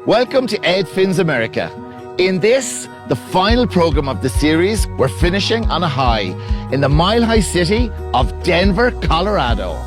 Welcome to Ed Finn's America. In this, the final program of the series, we're finishing on a high in the mile-high city of Denver, Colorado.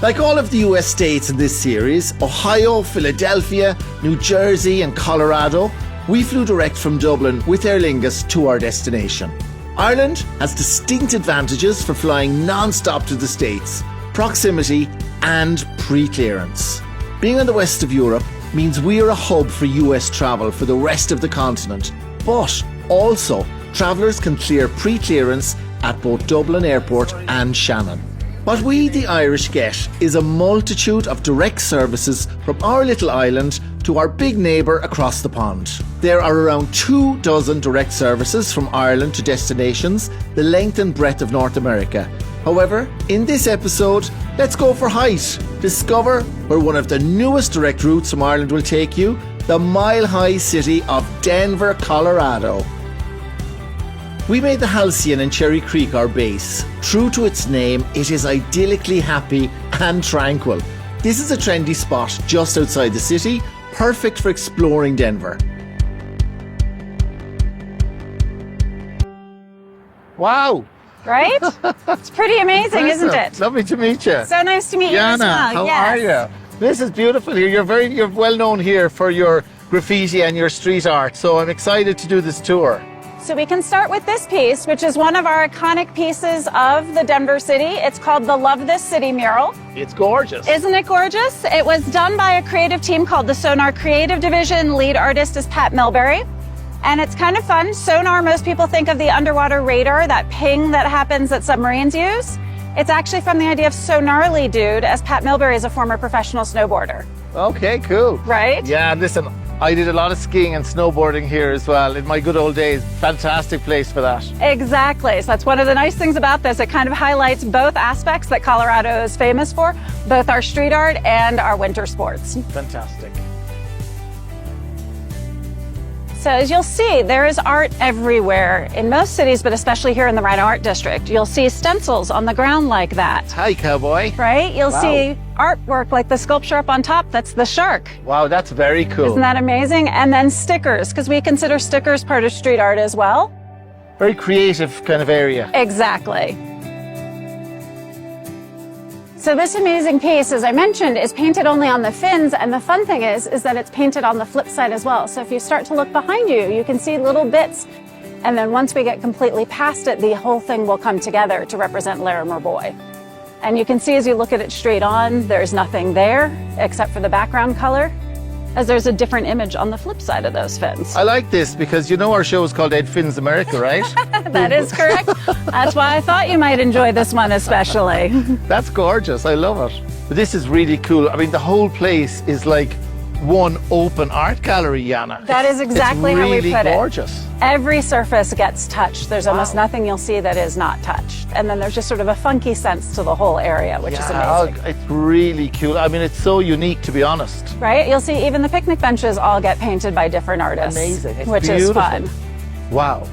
Like all of the US states in this series, Ohio, Philadelphia, New Jersey and Colorado, we flew direct from Dublin with Aer Lingus to our destination. Ireland has distinct advantages for flying non-stop to the States, proximity and pre-clearance. Being on the west of Europe means we are a hub for US travel for the rest of the continent, but also travellers can clear pre-clearance at both Dublin Airport and Shannon. What we, the Irish, get is a multitude of direct services from our little island to our big neighbour across the pond. There are around 24 direct services from Ireland to destinations the length and breadth of North America. However, in this episode, let's go for height. Discover where one of the newest direct routes from Ireland will take you, the mile-high city of Denver, Colorado. We made the Halcyon in Cherry Creek our base. True to its name, it is idyllically happy and tranquil. This is a trendy spot just outside the city, perfect for exploring Denver. Wow! Right? It's pretty amazing, isn't it? Lovely to meet you. So nice to meet you as well. How are you? This is beautiful here. You're well known here for your graffiti and your street art, so I'm excited to do this tour. So we can start with this piece, which is one of our iconic pieces of the Denver city. It's called the Love This City mural. It's gorgeous. Isn't it gorgeous? It was done by a creative team called the Sonar Creative Division. Lead artist is Pat Milbury. And it's kind of fun. Sonar, most people think of the underwater radar, that ping that happens that submarines use. It's actually from the idea of Sonarly Dude, as Pat Milbury is a former professional snowboarder. Okay, cool. Right? Yeah, listen, I did a lot of skiing and snowboarding here as well in my good old days. Fantastic place for that. Exactly. So that's one of the nice things about this. It kind of highlights both aspects that Colorado is famous for, both our street art and our winter sports. Fantastic. So as you'll see, there is art everywhere in most cities, but especially here in the Rhino Art District. You'll see stencils on the ground like that. Hi, cowboy. Right? You'll see artwork like the sculpture up on top. That's the shark. Wow, that's very cool. Isn't that amazing? And then stickers, because we consider stickers part of street art as well. Very creative kind of area. Exactly. So this amazing piece, as I mentioned, is painted only on the fins, and the fun thing is that it's painted on the flip side as well. So if you start to look behind you, you can see little bits, and then once we get completely past it, the whole thing will come together to represent Larimer Boy. And you can see as you look at it straight on, there's nothing there except for the background color, as there's a different image on the flip side of those fins. I like this because you know our show is called Ed Finn's America, right? That is correct. That's why I thought you might enjoy this one especially. That's gorgeous. I love it. But this is really cool. I mean, the whole place is like one open art gallery, Yana. That is exactly how we put it. It's really gorgeous. Every surface gets touched. There's almost nothing you'll see that is not touched. And then there's just sort of a funky sense to the whole area, which is amazing. It's really cool. I mean, it's so unique, to be honest. Right? You'll see even the picnic benches all get painted by different artists. Amazing. It's which beautiful. is fun. Wow.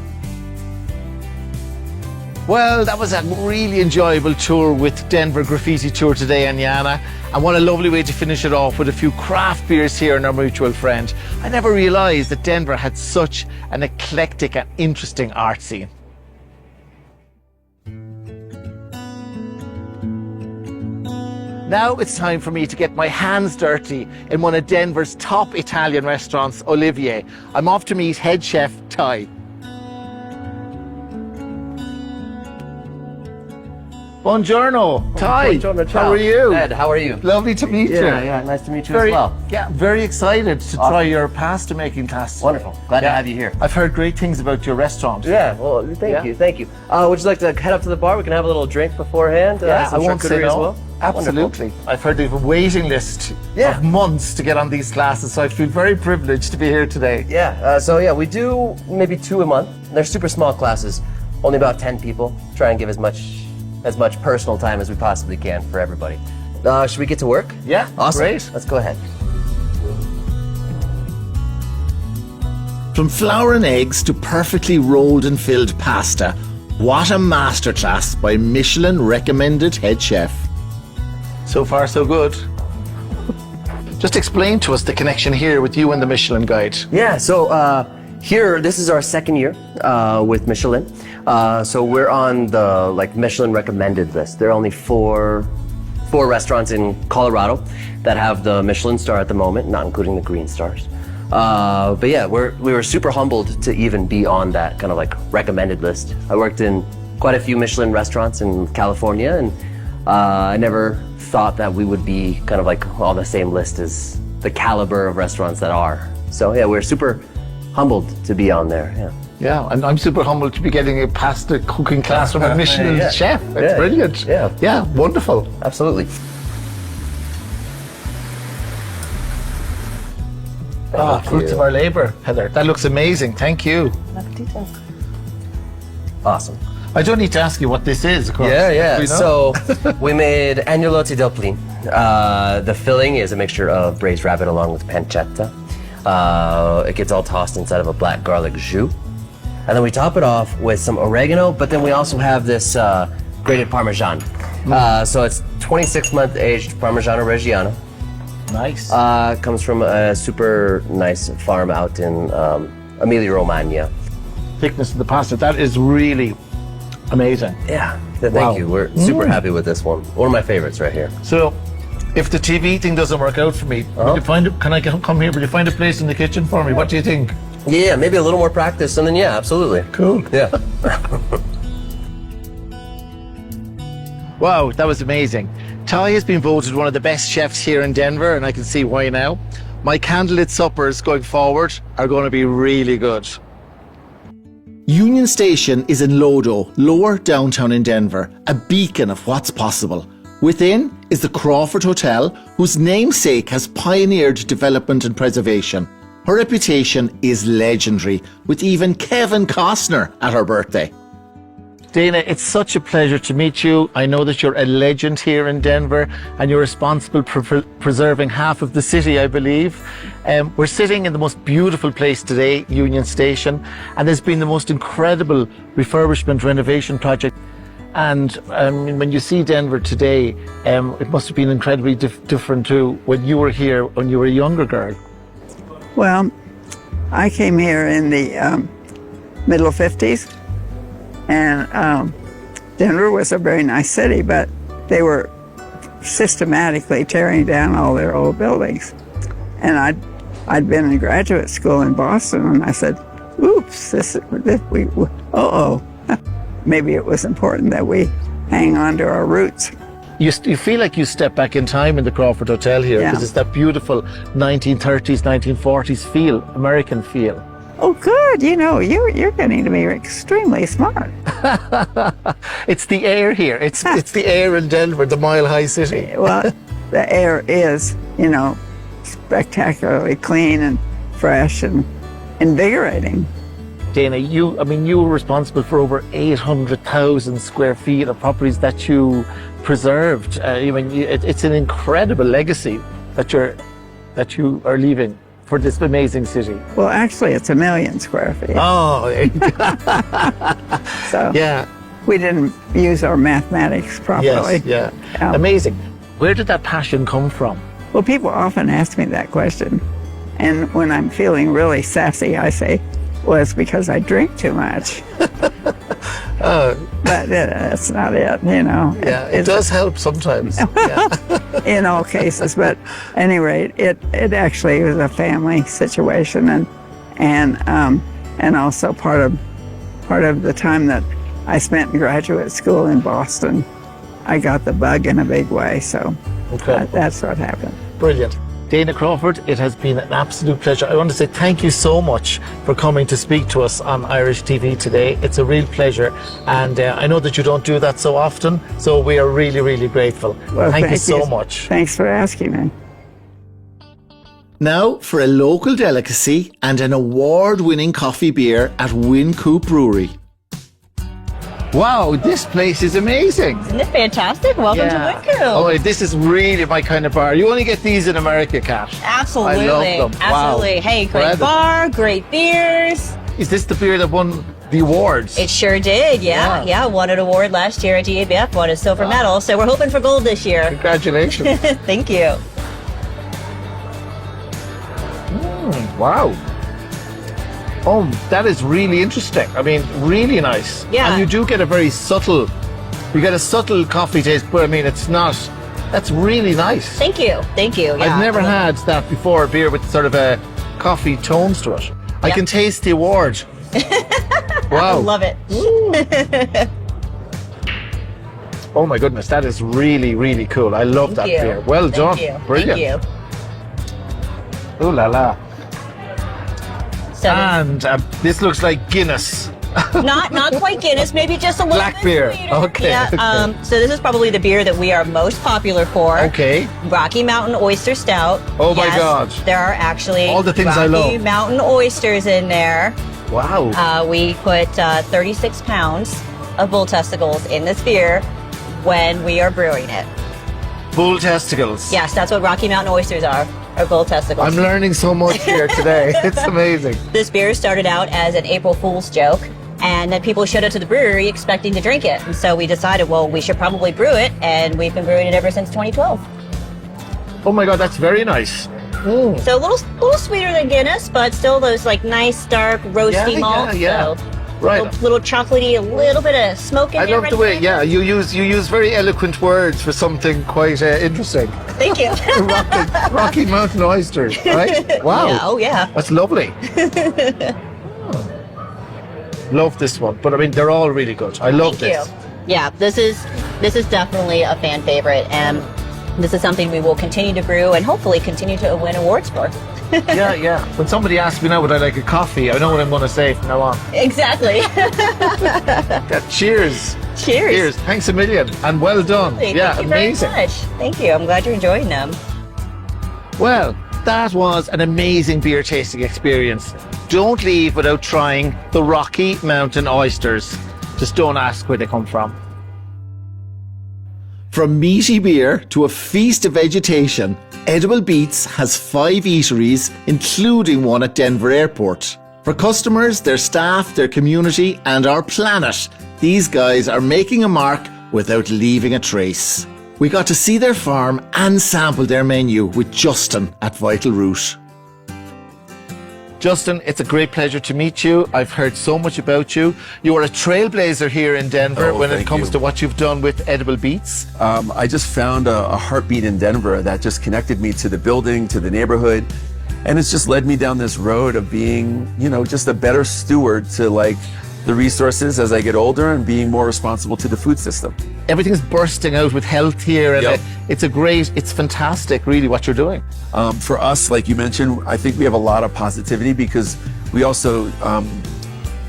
Well, that was a really enjoyable tour with Denver Graffiti Tour today, and Yana. And what a lovely way to finish it off with a few craft beers here in our mutual friend. I never realised that Denver had such an eclectic and interesting art scene. Now it's time for me to get my hands dirty in one of Denver's top Italian restaurants, Olivier. I'm off to meet head chef Ty. Buongiorno, Ty. Buongiorno, ciao. How are you? Ed, how are you? Lovely to meet you. Yeah, nice to meet you as well. Yeah, very excited to try your pasta making class. Wonderful. Glad to have you here. I've heard great things about your restaurant. Yeah, well, thank you. Would you like to head up to the bar? We can have a little drink beforehand. I won't say no. As well. Absolutely. Wonderful. I've heard they have a waiting list of months to get on these classes, so I feel very privileged to be here today. We do maybe 2 a month. They're super small classes. only about 10 people. Try and give as much personal time as we possibly can for everybody. Should we get to work? Yeah, Awesome. great. Let's go ahead. From flour and eggs to perfectly rolled and filled pasta, what a masterclass by Michelin recommended head chef. So far, so good. Just explain to us the connection here with you and the Michelin Guide. Yeah, so here, this is our second year with Michelin. So we're on the Michelin recommended list. There are only four restaurants in Colorado that have the Michelin star at the moment, not including the green stars. But yeah, we were super humbled to even be on that kind of recommended list. I worked in quite a few Michelin restaurants in California, and I never thought that we would be kind of on the same list as the caliber of restaurants that are. So yeah, we're super humbled to be on there. Yeah. Yeah, and I'm super humbled to be getting a pasta cooking class from a Michelin chef. It's brilliant. Yeah, wonderful. Absolutely. Fruits of our labour, Heather. That looks amazing. Thank you. Awesome. I don't need to ask you what this is, of course. Yeah. So we made agnolotti del plin. The filling is a mixture of braised rabbit along with pancetta. It gets all tossed inside of a black garlic jus. And then we top it off with some oregano, but then we also have this grated Parmesan. So it's 26-month aged Parmigiano Reggiano. Nice. Comes from a super nice farm out in Emilia-Romagna. Thickness of the pasta, that is really amazing. Yeah, thank you. We're super happy with this one. One of my favorites right here. So, if the TV thing doesn't work out for me, will you find can I come here? Will you find a place in the kitchen for me? What do you think? Yeah, maybe a little more practice, and then yeah, absolutely. Cool. Yeah. Wow, that was amazing. Ty has been voted one of the best chefs here in Denver, and I can see why now. My candlelit suppers going forward are going to be really good. Union Station is in Lodo, lower downtown in Denver, a beacon of what's possible. Within is the Crawford Hotel, whose namesake has pioneered development and preservation. Her reputation is legendary, with even Kevin Costner at her birthday. Dana, it's such a pleasure to meet you. I know that you're a legend here in Denver and you're responsible for preserving half of the city, I believe. We're sitting in the most beautiful place today, Union Station, and there's been the most incredible refurbishment renovation project. And when you see Denver today, it must have been incredibly different to when you were here when you were a younger girl. Well, I came here in the middle 50s. And Denver was a very nice city, but they were systematically tearing down all their old buildings. And I'd been in graduate school in Boston, and I said, "Oops, maybe it was important that we hang on to our roots." You feel like you step back in time in the Crawford Hotel here because it's that beautiful 1930s, 1940s feel, American feel. Oh, good. You know, you're getting to be extremely smart. It's the air here. It's the air in Denver, the Mile High City. Well, the air is, spectacularly clean and fresh and invigorating. Dana, you were responsible for over 800,000 square feet of properties that you preserved. It's an incredible legacy that you are leaving for this amazing city. Well, actually, it's 1 million square feet. Oh, so yeah, we didn't use our mathematics properly. Yes, yeah. Amazing. Where did that passion come from? Well, people often ask me that question, and when I'm feeling really sassy, I say, "Well, it's because I drink too much." But that's not it, Yeah, it does help sometimes. Yeah. In all cases, but at any rate, it actually was a family situation, and also part of the time that I spent in graduate school in Boston, I got the bug in a big way. So that's what happened. Brilliant. Dana Crawford, it has been an absolute pleasure. I want to say thank you so much for coming to speak to us on Irish TV today. It's a real pleasure, and I know that you don't do that so often, so we are really, really grateful. Well, thank you so much. Thanks for asking me. Now for a local delicacy and an award-winning coffee beer at Wico Brewery. Wow, this place is amazing. Isn't it fantastic? Welcome to Wico. Oh, this is really my kind of bar. You only get these in America, Kat. Absolutely. I love them. Absolutely. Wow. Hey, great bar, great beers. Is this the beer that won the awards? It sure did, yeah. Won an award last year at GABF, won a silver medal. So we're hoping for gold this year. Congratulations. Thank you. Wow. Oh, that is really interesting. I mean, really nice. Yeah. And you do get a very subtle, you get a subtle coffee taste, but I mean, it's not, that's really nice. Thank you. Thank you. Yeah. I've never had that before, a beer with sort of a coffee tones to it. I can taste the award. Wow. I love it. Oh my goodness, that is really, really cool. I love that beer. Well done. Thank you. Brilliant. Thank you. Ooh la la. So And this looks like Guinness. not quite Guinness, maybe just a little Black bit beer. sweeter. Okay, Yeah. okay. So this is probably the beer that we are most popular for. Okay. Rocky Mountain Oyster Stout. Oh my Yes, God. There are actually All the things I Rocky love. Mountain oysters in there. Wow. We put 36 pounds of bull testicles in this beer when we are brewing it. Bull testicles. Yes, that's what Rocky Mountain oysters are bull testicles. I'm learning so much here today. It's amazing. This beer started out as an April Fool's joke, and then people showed up to the brewery expecting to drink it. And so we decided, well, we should probably brew it, and we've been brewing it ever since 2012. Oh my God, that's very nice. So a little sweeter than Guinness, but still those like nice dark roasty malts. yeah. So Right. little chocolatey, a little bit of smoke in I there. love the way, yeah, you use very eloquent words for something quite interesting. Thank you. Rocky Mountain oysters, right? Wow. Yeah, oh yeah. That's lovely. Love this one, but I mean, they're all really good. I love Thank this. you. Yeah, this is definitely a fan favorite, and this is something we will continue to brew and hopefully continue to win awards for. Yeah. When somebody asks me now, would I like a coffee? I know what I'm going to say from now on. Exactly. Yeah, cheers. Cheers. Thanks a million, and well done. Thank Yeah, you amazing. very much. Thank you. I'm glad you're enjoying them. Well, that was an amazing beer tasting experience. Don't leave without trying the Rocky Mountain oysters. Just don't ask where they come from. From meaty beer to a feast of vegetation, Edible Beets has 5 eateries, including one at Denver Airport. For customers, their staff, their community, and our planet, these guys are making a mark without leaving a trace. We got to see their farm and sample their menu with Justin at Vital Root. Justin, it's a great pleasure to meet you. I've heard so much about you. You are a trailblazer here in Denver when it comes to what you've done with Edible Beets. I just found a heartbeat in Denver that just connected me to the building, to the neighborhood. And it's just led me down this road of being, just a better steward to the resources as I get older and being more responsible to the food system. Everything's bursting out with health here, and Yep. it's fantastic, really, what you're doing. For us, like you mentioned, I think we have a lot of positivity because we also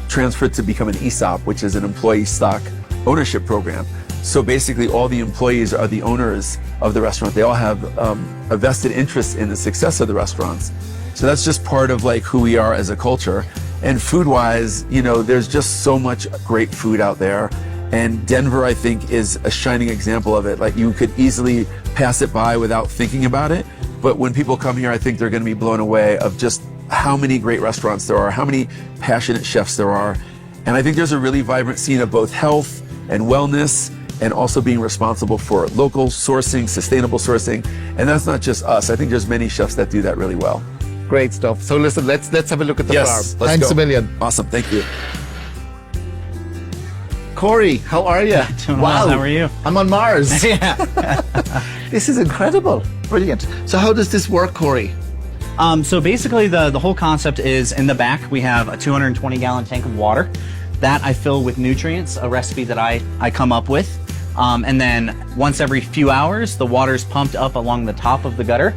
transferred to become an ESOP, which is an employee stock ownership program. So basically all the employees are the owners of the restaurant. They all have a vested interest in the success of the restaurants. So that's just part of who we are as a culture. And food-wise, there's just so much great food out there. And Denver, I think, is a shining example of it. You could easily pass it by without thinking about it. But when people come here, I think they're going to be blown away of just how many great restaurants there are, how many passionate chefs there are. And I think there's a really vibrant scene of both health and wellness and also being responsible for local sourcing, sustainable sourcing. And that's not just us. I think there's many chefs that do that really well. Great stuff. So listen, let's have a look at the farm. Let's Thanks go. a million. Awesome, thank you. Corey, how are you? Doing well, how are you? I'm on Mars. Yeah. This is incredible. Brilliant. So how does this work, Corey? So basically the whole concept is in the back we have a 220-gallon tank of water that I fill with nutrients, a recipe that I come up with. And then once every few hours, the water's pumped up along the top of the gutter,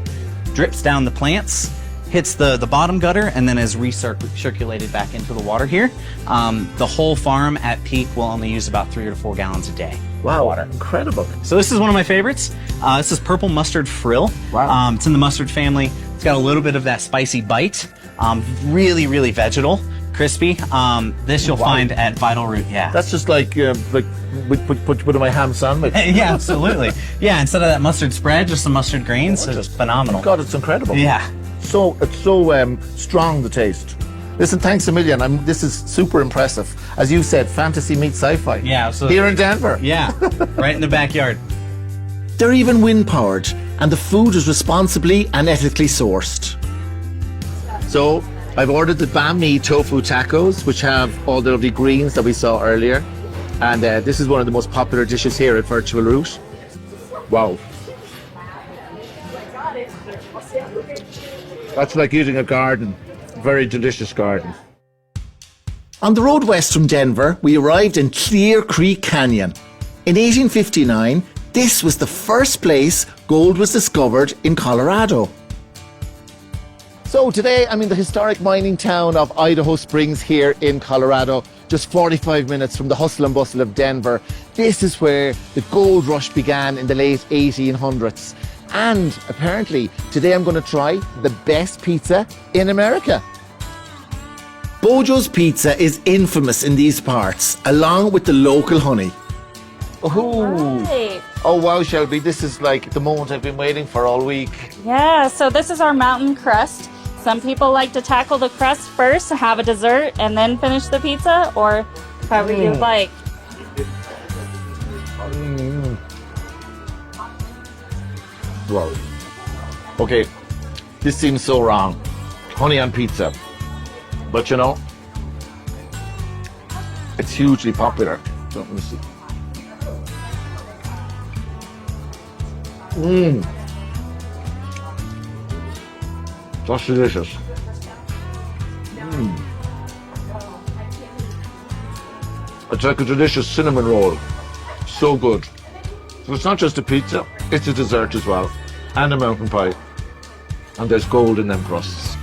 drips down the plants, hits the bottom gutter, and then is recirculated back into the water here. The whole farm at peak will only use about 3 to 4 gallons a day. Wow, of water. incredible. So this is one of my favorites. This is purple mustard frill. Wow. It's in the mustard family. It's got a little bit of that spicy bite. Really, really vegetal. crispy. This you'll find at Vital Root. Yeah. That's just like put in my ham sandwich. Yeah, absolutely. Yeah, instead of that mustard spread, just some mustard grains. It's phenomenal. God, it's incredible. Yeah. So it's so strong, the taste. Listen, thanks a million. This is super impressive. As you said, fantasy meets sci-fi. Yeah, absolutely. Here in Denver. Yeah, right in the backyard. They're even wind-powered, and the food is responsibly and ethically sourced. So, I've ordered the banh mi tofu tacos, which have all the lovely greens that we saw earlier. And this is one of the most popular dishes here at Virtual Root. Wow. That's like eating a garden. Very delicious garden. On the road west from Denver, we arrived in Clear Creek Canyon. In 1859, this was the first place gold was discovered in Colorado. So today I'm in the historic mining town of Idaho Springs here in Colorado, just 45 minutes from the hustle and bustle of Denver. This is where the gold rush began in the late 1800s. And apparently today I'm going to try the best pizza in America. Bojo's Pizza is infamous in these parts, along with the local honey. Right. Oh wow, Shelby, this is like the moment I've been waiting for all week. Yeah, so this is our mountain crust. Some people like to tackle the crust first, have a dessert, and then finish the pizza, or however you'd like. Wow. Okay, this seems so wrong. Honey on pizza. But you know, it's hugely popular. So, let me see. That's delicious. It's like a delicious cinnamon roll. So good. So it's not just a pizza, it's a dessert as well. And a mountain pie. And there's gold in them crusts.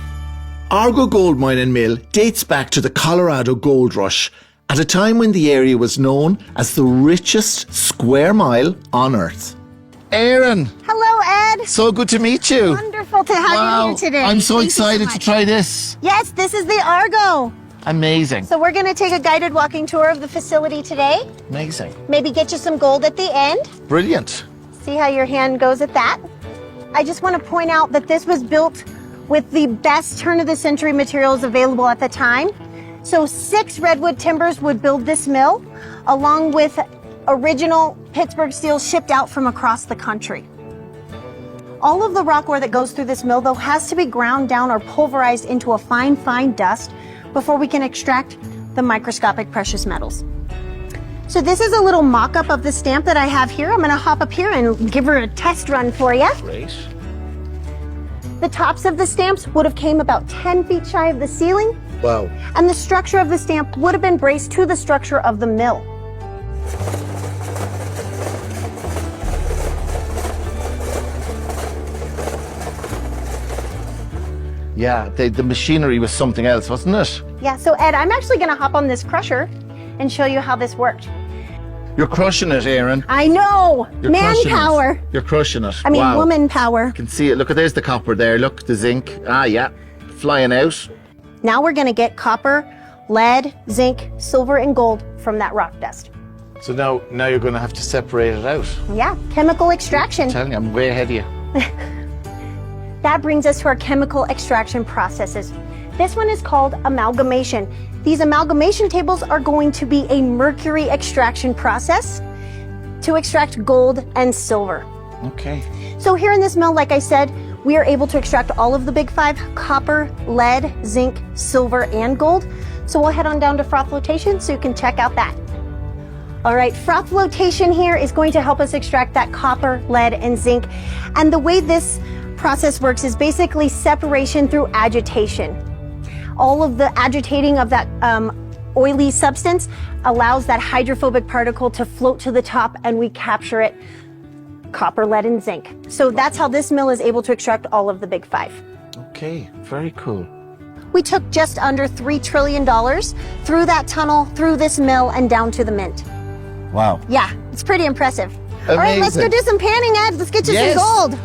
Argo Gold Mine and Mill dates back to the Colorado Gold Rush, at a time when the area was known as the richest square mile on Earth. Aaron, Hello, Ed. so good to meet you. Wonderful to have you here today. I'm so Thank you excited to much. try this. Yes, this is the Argo. Amazing. So we're going to take a guided walking tour of the facility today. Amazing. Maybe get you some gold at the end. Brilliant. See how your hand goes at that. I just want to point out that this was built with the best turn-of-the-century materials available at the time. So 6 redwood timbers would build this mill, along with original Pittsburgh steel shipped out from across the country. All of the rock ore that goes through this mill, though, has to be ground down or pulverized into a fine, fine dust before we can extract the microscopic precious metals. So this is a little mock-up of the stamp that I have here. I'm going to hop up here and give her a test run for you. Great. The tops of the stamps would have came about 10 feet shy of the ceiling, Wow. and the structure of the stamp would have been braced to the structure of the mill. Yeah, the machinery was something else, wasn't it? Yeah, so Ed, I'm actually going to hop on this crusher and show you how this worked. You're crushing it, Aaron. I know! You're crushing Manpower! it. You're crushing it. I mean, Wow. woman power. You can see it. Look, there's the copper there. Look, the zinc. Ah, yeah. Flying out. Now we're going to get copper, lead, zinc, silver, and gold from that rock dust. So now you're going to have to separate it out. Yeah, chemical extraction. I'm telling you, I'm way ahead of you. That brings us to our chemical extraction processes. This one is called amalgamation. These amalgamation tables are going to be a mercury extraction process to extract gold and silver. Okay. So here in this mill, like I said, we are able to extract all of the big 5: copper, lead, zinc, silver, and gold. So we'll head on down to froth flotation so you can check out that. All right, froth flotation here is going to help us extract that copper, lead, and zinc. And the way this process works is basically separation through agitation. All of the agitating of that oily substance allows that hydrophobic particle to float to the top, and we capture it, copper, lead, and zinc. So that's how this mill is able to extract all of the big 5. Okay, very cool. We took just under $3 trillion through that tunnel, through this mill, and down to the mint. Wow. Yeah, it's pretty impressive. All right, let's go Amazing. do some panning, Ed. Let's get you Yes. some gold.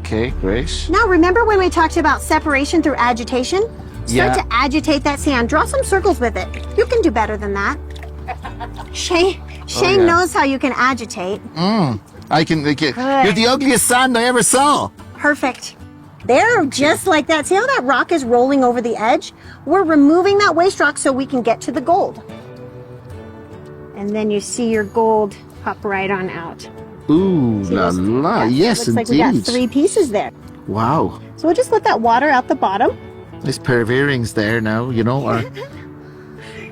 Okay, great. Now, remember when we talked about separation through agitation? Start to agitate that sand. Draw some circles with it. You can do better than that. Shane knows how you can agitate. I can. You're the ugliest sand I ever saw. Perfect. There, just like that. See how that rock is rolling over the edge? We're removing that waste rock so we can get to the gold. And then you see your gold pop right on out. Ooh, la la. Yes, looks indeed. like we got 3 pieces there. Wow. So we'll just let that water out the bottom. Nice pair of earrings there now, you know. Or,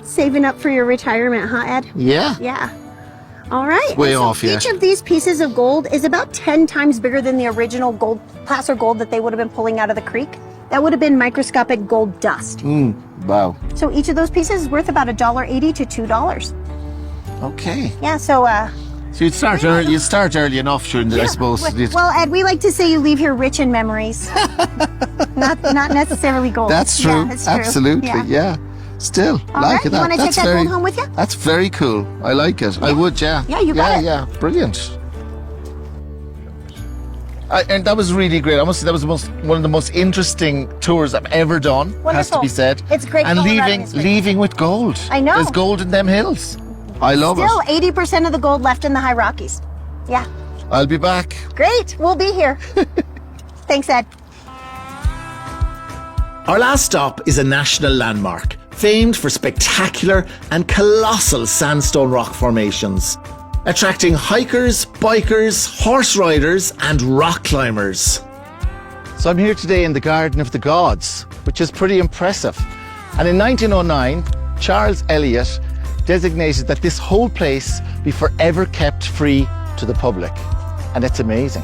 Saving up for your retirement, huh, Ed? yeah. Yeah. All right. Way And so off, yeah. Each of these pieces of gold is about 10 times bigger than the original gold, placer gold that they would have been pulling out of the creek. That would have been microscopic gold dust. Wow. So each of those pieces is worth about $1.80 to $2. Okay. Yeah, so So you'd start early. You start early enough, shouldn't it? I suppose. well, Ed, we like to say you leave here rich in memories. not necessarily gold. That's true. Yeah, it's true. Absolutely. Yeah. Still All like right, it. you want to take that gold home with you? That's very cool. I like it. I would. Yeah. Yeah, you got it. Yeah. Brilliant. And that was really great. I must say that was one of the most interesting tours I've ever done. Has to Wonderful. be said. It's great And Colorado leaving history. with gold. I know. There's gold in them hills. I love Still, it. 80% of the gold left in the high Rockies. Yeah. I'll be back. Great. We'll be here. Thanks, Ed. Our last stop is a national landmark, famed for spectacular and colossal sandstone rock formations, attracting hikers, bikers, horse riders, and rock climbers. So I'm here today in the Garden of the Gods, which is pretty impressive. And in 1909, Charles Elliott designated that this whole place be forever kept free to the public. And it's amazing.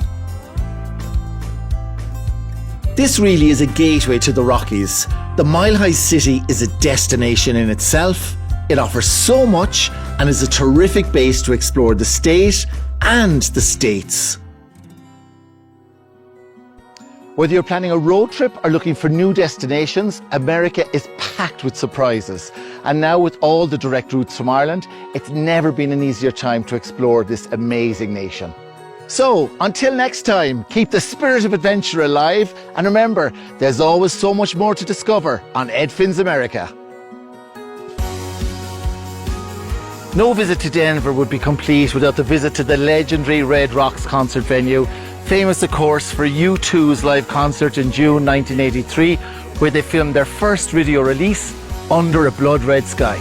This really is a gateway to the Rockies. The Mile High City is a destination in itself. It offers so much and is a terrific base to explore the state and the states. Whether you're planning a road trip or looking for new destinations, America is packed with surprises. And now with all the direct routes from Ireland, it's never been an easier time to explore this amazing nation. So, until next time, keep the spirit of adventure alive, and remember, there's always so much more to discover on Ed Finn's America. No visit to Denver would be complete without the visit to the legendary Red Rocks concert venue, famous of course for U2's live concert in June 1983, where they filmed their first video release, Under a Blood Red Sky.